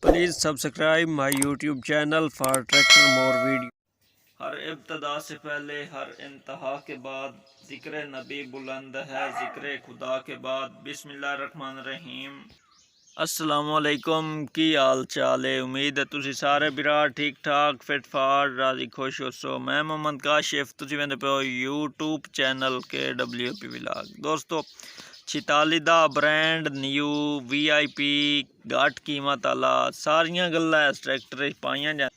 Please subscribe my YouTube channel for tractor more video. हर इब्तदा से पहले हर इंतहा के बाद ज़िक्र नबी बुलंद है, ज़िक्र खुदा के बाद बिस्मिल्लाहिर्रहमानिर्रहीम। अस्सलामुअलैकुम, की हाल चाल है? उम्मीद है तुसी सारे बिरा ठीक ठाक फिट फाट राजी खुश हो। सो मैं मोहम्मद काशिफ, तुसी वेंदे पे हो यूट्यूब चैनल KWP व्लॉग। दोस्तों 46 दा ब्रांड न्यू VIP घट कीमत वाला सारियां गल्लां इस ट्रैक्टर पाइयां जा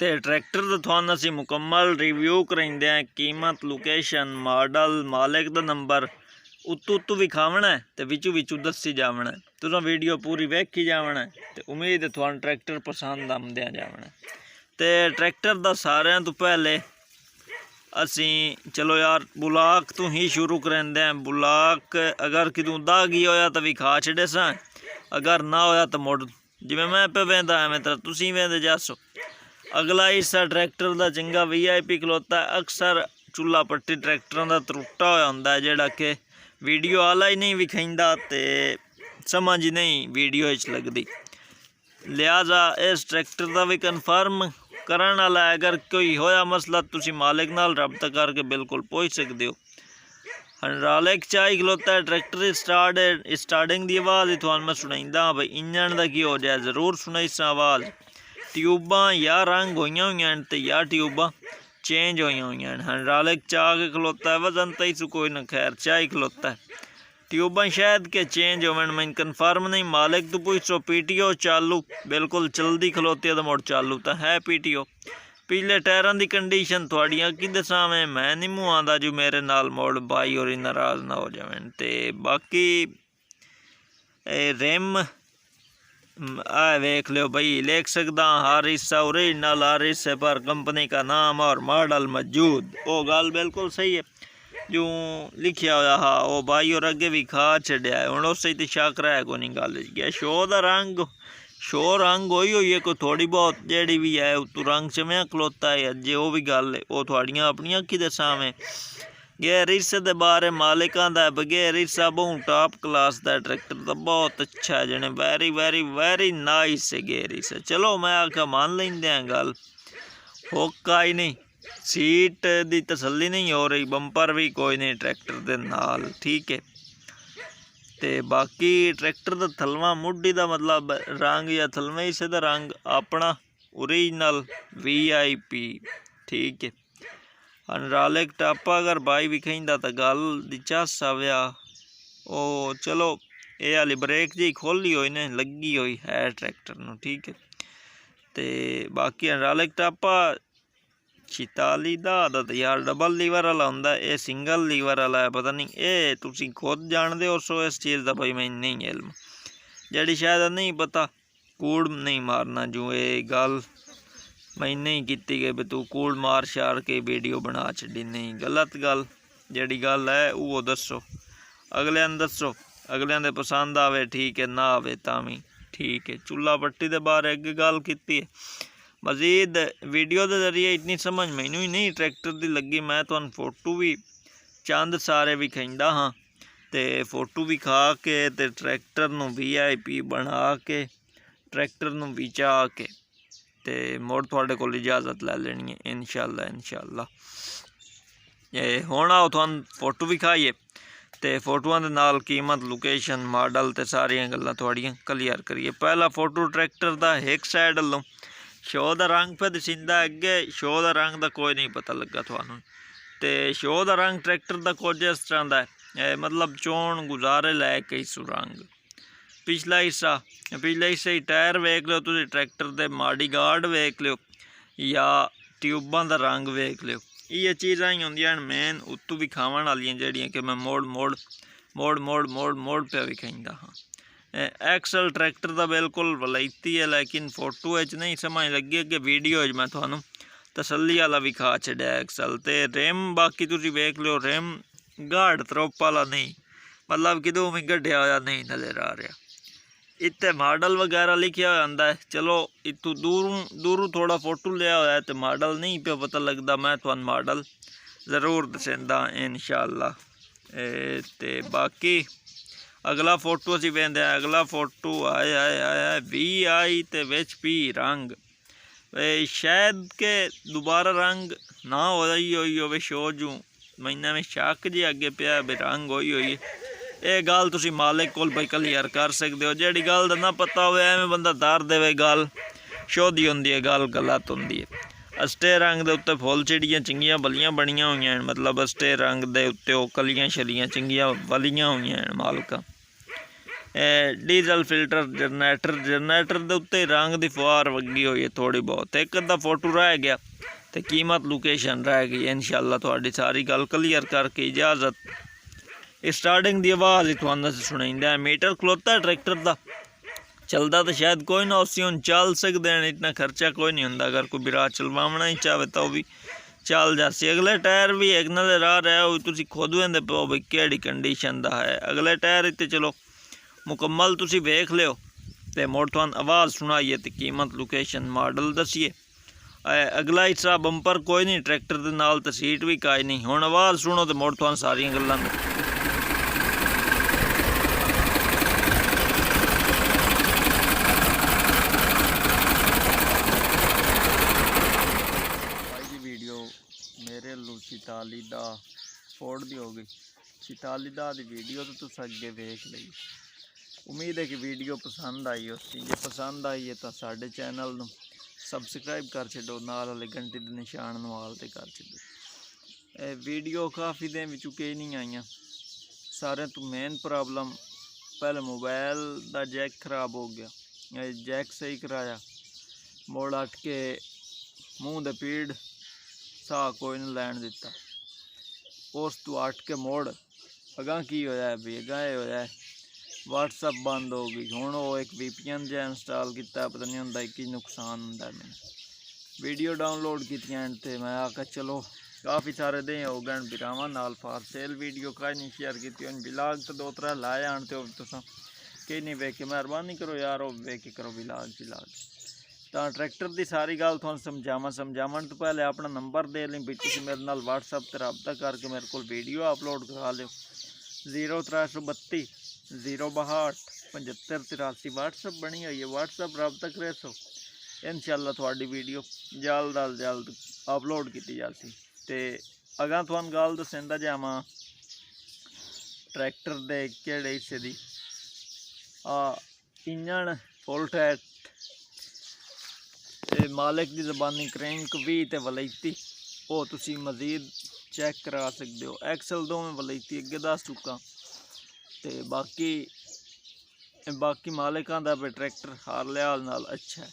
ते ट्रैक्टर दा तुहानू असीं मुकम्मल रिव्यू कराइंदे हैं। कीमत, लोकेशन, मॉडल, मालिक दा नंबर उत्तू विखावना है ते विचू दसी जावना है। तुसां वीडियो पूरी वेखी जावना है ते उम्मीद है तुहानू ट्रैक्टर पसंद आंदिया जावना है। ते ट्रैक्टर दा सारियां तो पहले असी चलो यार बुलाक तो ही शुरू करेंदे हैं। बुलाक अगर कितों दागी होया तो विखा छड़े सा, अगर ना होया तो मुड़ जिवें मैं पे वेंदा एवें तरह तुसीं वेंदे जासो। अगला हिस्सा ट्रैक्टर दा चंगा VIP खलोता है। अक्सर चुल्ला पट्टी ट्रैक्टरां दा त्रुट्टा होया हुंदा है, जेड़ा कि वीडियो आला ही नहीं विखाइंदा ते समझ ही नहीं वीडियो च लगदी। लिहाजा इस ट्रैक्टर दा भी कन्फर्म करन वाला है। अगर कोई होया मसला तुसी मालिक नाल रब्ता करके बिल्कुल पहुँच सकते हो। हंड्रालिक चाही खलोता है ट्रैक्टर स्टार्टिंग की आवाज़ ही तुहानू मैं सुनाइंदा भाई इंजन का की हो जाए, जरूर सुनाई सा आवाज़। ट्यूबां या रंग होइयां होइयां ते या ट्यूबां चेंज होइयां होइयां। हंड्रालिक चाह के खलोता है, वजन तई सु कोई ना, खैर चाही खलोता है। ट्यूबां शायद के चेंज होवन, मैं कन्फर्म नहीं, मालिक तो पूछो। PTO चालू बिल्कुल चलती खलोती है तो मुड़ चालू तो है PTO। पिछले टायरां की कंडीशन थोड़ियां कि दसावें, मैं नहीं मूँह आंदा जो मेरे नाल मुड़ भाई और नाराज़ ना हो जावें। ते बाकी रिम वेख लो भाई, लिख सकदा हर हिस्सा ओरिजिनल, हर हिस्से पर कंपनी का नाम और मॉडल मौजूद। वो गल बिल्कुल सही है जो लिखिया होया। हाँ वो भाई और अगे भी खा छड्या है, हुण उस तो शक रहा कोई नहीं। गल गया शो रंग होई है, कोई थोड़ी बहुत जेड़ी भी है उतू रंग चमिया खलोता है अजे, वो भी गल है वो थोड़ियां अपनी अखी दे सामने। गैर हिस्से के बारे मालिकां दा बगैर हिस्सा बहुत टॉप क्लास का ट्रैक्टर तो बहुत अच्छा है, जने वेरी वेरी वेरी नाइस है गैर हिस्सा। चलो मैं आखा मान लेंदे हैं गल, होका ही नहीं, सीट दी तसल्ली नहीं हो रही, बंपर भी कोई नहीं ट्रैक्टर दे नाल, ठीक है। ते बाकी ट्रैक्टर दा थलवा मुड्डी दा मतलब रंग या थलवे हिस्से दा रंग अपना ओरिजिनल VIP, ठीक है। हंड्रालिक टापा अगर बाई विखाइंदा तो गल दी चस आव्या। ओ चलो ये हाली ब्रेक जी खोली हुई ने लगी हुई है ट्रैक्टर नू, ठीक है। ते बाकी हंड्रालिक टापा 46 दा तो यार डबल लीवर वाला हुंदा, ये सिंगल लीवर वाला है। पता नहीं ये तुसी खुद जानते हो सो इस चीज़ का, भाई मैं नहीं इल्म, जड़ी शायद नहीं पता कूड़ नहीं मारना जो ये गल मैं नहीं की कि तू कूड़ मार शार के वीडियो बना छी, नहीं गलत गल। जड़ी गल है वो दसो, अगले दसो, अगले दे पसंद आवे ठीक है, ना आवे तामी ठीक है। चुल्ला पट्टी के बारे अगे गल की है। मजीद वीडियो के जरिए इतनी समझ मैनू ही नहीं ट्रैक्टर की लगी। मैं तुहानू फोटो भी चंद सारे विखाइंदा हाँ, तो फोटो विखा के ते ट्रैक्टर नू VIP बना के ट्रैक्टर नू विचा के ते मुड़ थोड़े को इजाजत लै लेनी है इंशाअल्लाह। हुण आओ तुहानू फोटो विखाइए ते फोटोआं दे नाल कीमत, लोकेशन, मॉडल ते सारियां गल्लां थोड़ियां क्लियर करिए। पहला फोटो ट्रैक्टर दा एक साइड लो, शो दा रंग पे दसिंदा, अगे शो दा रंग दा कोई नहीं पता लगा थानू। ते शो दा रंग ट्रैक्टर दा कुछ इस तरह दा है, मतलब चोण गुजारे लायक इस रंग। पिछले हिस्से टायर वेख लो तुसीं, ट्रैक्टर दे माड़ी गार्ड वेख लो या ट्यूबां दा रंग वेख लो। ये चीज़ां ही होंदियां मेन उत्तू विखावन वालियां, जड़ियां कि मैं मोड़ पे विखाइंदा हाँ। एक्सल ट्रैक्टर दा बिल्कुल वलैती है, लेकिन फोटो नहीं समझ लगी कि वीडियो मैं थानू तसल्ली वाला विखा छड्या एक्सल। ते रिम बाकी तुसीं वेख लो, रिम गाड़ त्रोप वाला नहीं, मतलब कितों भी गड्ढिया होया नहीं नज़र आ रहा। इतने मॉडल वगैरह लिखा होता है, चलो इतों दूरों थोड़ा फोटो लिया हुआ है तो मॉडल नहीं पे पता लगता। मैं तुहानू मॉडल ज़रूर दसेंदा इंशाअल्लाह। ते बाकी अगला फोटो असीं वेंदे अगला फोटो आए आए आए वी आई ते विच पी रंग शायद के दोबारा रंग ना होई शो जू मैंने में शक जी अगे पिया भी रंग होई ये गल तुसी मालिक कोल भाई क्लियर कर सकते हो। जिहड़ी गल दा ना पता होवे एवें बंदा दर देवे गल शोधी हुंदी है गल गलत हुंदी है। अस्टे रंग दे उत्ते फुल चिड़ियाँ चंगियां बलियां बनियां होईयां हैं, मतलब अस्टे रंग दे उत्ते ओ कलियां शलियां चंगियां बलियां होईयां हैं मालका। डीजल फिल्टर जनरेटर दे उत्ते रंग दी फुहार वगी हुई है थोड़ी बहुत। एक अद्धा फोटो रह गया तो कीमत लोकेशन रह गई। इंशाअल्लाह तुहाडी सारी गल क्लियर करके इजाजत। स्टार्टिंग की आवाज़ ही तुहानू सुनाईंदा है। मीटर खलोता ट्रैक्टर का चलता तो शायद कोई ना उसी हम चल सकते हैं, इतना खर्चा कोई नहीं होंदा। अगर कोई बिरा चलवाना ही चाहे तो भी चल जासी। अगले टायर भी एक नज़र आ रहा है, तुसी खुद वेंदे पाओ भाई केड़ी कंडीशन का है। अगले टायर तो चलो मुकम्मल तुसी वेख लियो तो मुड़ तुहानू आवाज़ सुनाइए तो कीमत लोकेशन मॉडल दसीए। अगला हिस्सा बंपर कोई नहीं ट्रैक्टर के नाल तो सीट भी काई नहीं। हुण आवाज़ सुनो तो मुड़ तुहानू सारियां गल्लां वीडियो मेरे लो 46 दा फोर्ड दी हो गई। 46 दा दी वीडियो तो तुस अगे वेख लई। उम्मीद है कि वीडियो पसंद आई हो। जे पसंद आई है तो साडे चैनल नू सबसक्राइब कर छो, नाल वाले घंटे के निशान नू आल ते कर छो। वीडियो काफ़ी दिन विचों कई नहीं आईयां। सारे तो मेन प्रॉब्लम पहले मोबाइल का जैक खराब हो गया, जैक सही कराया मोड़ अट के मूँह दे पीड़ साह कोई नहीं लैन दिता। उस तो अट के मोड़ अगां की होया है भी अगां ये होया है व्हाट्सअप बंद हो गई। हुण वो एक VPN जो इंस्टॉल किया, पता नहीं होंदा कि नुकसान होंदा है। मैंने वीडियो डाउनलोड कीतियां ते मैं आखा चलो काफ़ी सारे दिन हो गए बिरावां नाल फार सेल वीडियो का नहीं शेयर की। बिलाग तो 2-3 लाए आन तो तुसां कहीं नहीं वेखे, मेहरबानी करो यार वो वेखे करो बिलाग तो ट्रैक्टर की सारी गल तुहानू समझावन तो पहले अपना नंबर दे लें भी तुसीं मेरे नाल व्हाट्सअप पर रबता करके मेरे को वीडियो अपलोड करा लियो। 0332 062 75 83 व्हाट्सअप बनी हुई है। व्हाट्सअप रबता करे सो इंशाअल्लाह थोड़ी वीडियो जल्द अज जल्द अपलोड की जाती। तो अगर तुहानू गल दसदा जावां ट्रैक्टर के किहड़े हिस्से की इंजन फुल टैट मालिक की जबानी क्रैंक भी तो वलैती वो तुसी मजीद चेक करा सकते हो। एक्सल दो में वलैती अगे दस चुका तो बाकी मालिकां दा भी ट्रैक्टर हर लिहाज नाल अच्छा है।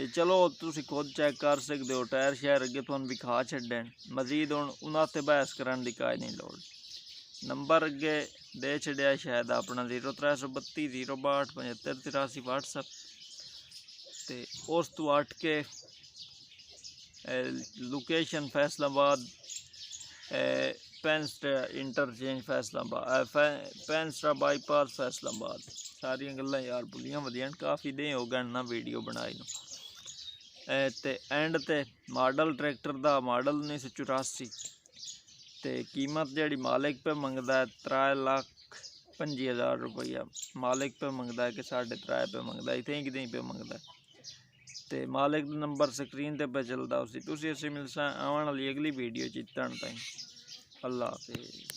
चलो तुसी खुद चेक कर सकते हो। टायर शायर अगे तुहानू विखा छड्डे मजीद हुण उन्हां ते बहस करन दी काई नहीं लोड़। नंबर अगे दे छड्डिया शायद अपना 0332 062 75 83 व्हाट्सअप ते उस तो अट के location Faisalabad Painsra interchange Faisalabad Painsra bypass Faisalabad. सारिया गल्लां यार भुलियां वधियां काफ़ी दिन हो गए ना वीडियो बनाई नूं। ते एंड ते मॉडल ट्रैक्टर का मॉडल 1984 ते कीमत जड़ी मालिक पे मंगदा है 3,25,000 रुपया मालिक पे मंगदा है कि 3.5 पे मंगदा है, इतने कि पे मंगदा है। तो मालिक नंबर स्क्रीन ते पे चलता उसी तुसी मिलसा आने वाली अगली वीडियो चितन ताई। अल्लाह हाफिज़।